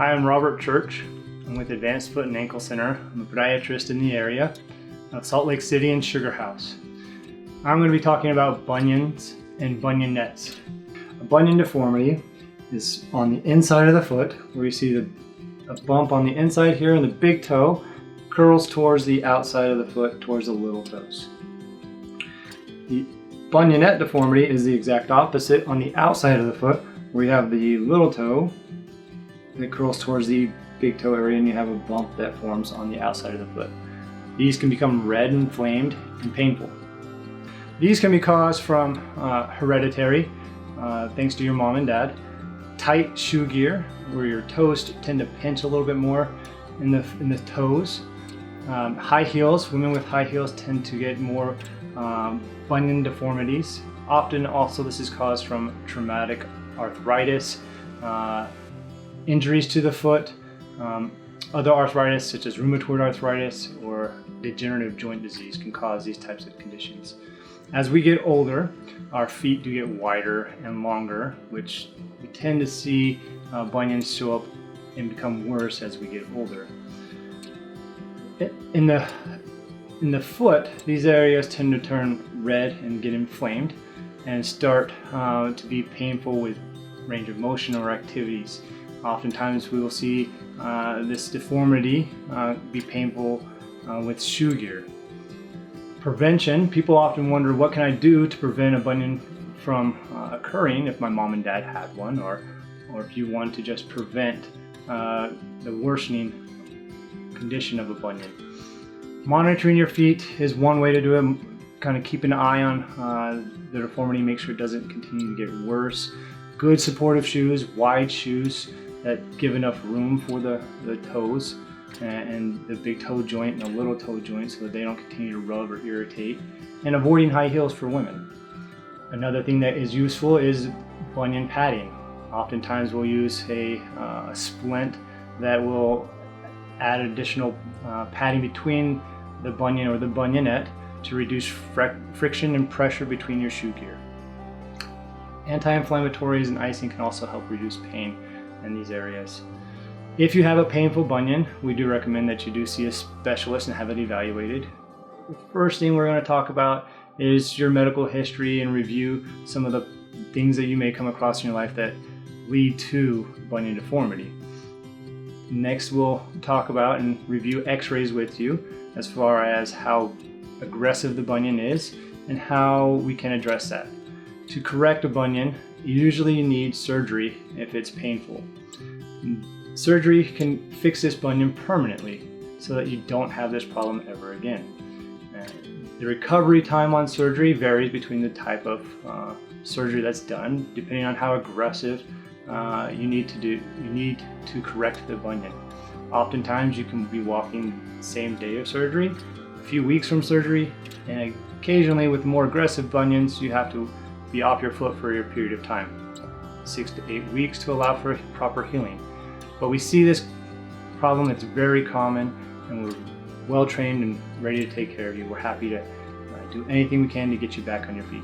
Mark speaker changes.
Speaker 1: Hi, I'm Robert Church. I'm with Advanced Foot and Ankle Center. I'm a podiatrist in the area of Salt Lake City and Sugar House. I'm going to be talking about bunions and bunionets. A bunion deformity is on the inside of the foot, where you see a bump on the inside here, and the big toe curls towards the outside of the foot, towards the little toes. The bunionet deformity is the exact opposite on the outside of the foot, where you have the little toe that curls towards the big toe area, and you have a bump that forms on the outside of the foot. These can become red, inflamed, and painful. These can be caused from hereditary, thanks to your mom and dad, tight shoe gear, where your toes tend to pinch a little bit more in the toes. High heels, women with high heels tend to get more bunion deformities. Often also this is caused from traumatic arthritis, injuries to the foot, other arthritis such as rheumatoid arthritis or degenerative joint disease can cause these types of conditions. As we get older, our feet do get wider and longer, which we tend to see bunions show up and become worse as we get older. In the foot, these areas tend to turn red and get inflamed and start to be painful with range of motion or activities. Oftentimes we will see this deformity be painful with shoe gear. Prevention, people often wonder, what can I do to prevent a bunion from occurring if my mom and dad had one, or if you want to just prevent the worsening condition of a bunion. Monitoring your feet is one way to do it. Kind of keep an eye on the deformity, make sure it doesn't continue to get worse. Good supportive shoes, wide shoes that give enough room for the toes and the big toe joint and the little toe joint so that they don't continue to rub or irritate, and avoiding high heels for women. Another thing that is useful is bunion padding. Oftentimes we'll use a splint that will add additional padding between the bunion or the bunionet to reduce friction and pressure between your shoe gear. Anti-inflammatories and icing can also help reduce pain in these areas. If you have a painful bunion, we do recommend that you do see a specialist and have it evaluated. The first thing we're going to talk about is your medical history and review some of the things that you may come across in your life that lead to bunion deformity. Next, we'll talk about and review x-rays with you as far as how aggressive the bunion is and how we can address that. To correct a bunion, usually you need surgery if it's painful. Surgery can fix this bunion permanently so that you don't have this problem ever again. The recovery time on surgery varies between the type of surgery that's done, depending on how aggressive you need to correct the bunion. Oftentimes you can be walking the same day of surgery, a few weeks from surgery, and occasionally with more aggressive bunions you have to be off your foot for a period of time, 6 to 8 weeks, to allow for proper healing. But we see this problem, it's very common, and we're well trained and ready to take care of you. We're happy to do anything we can to get you back on your feet.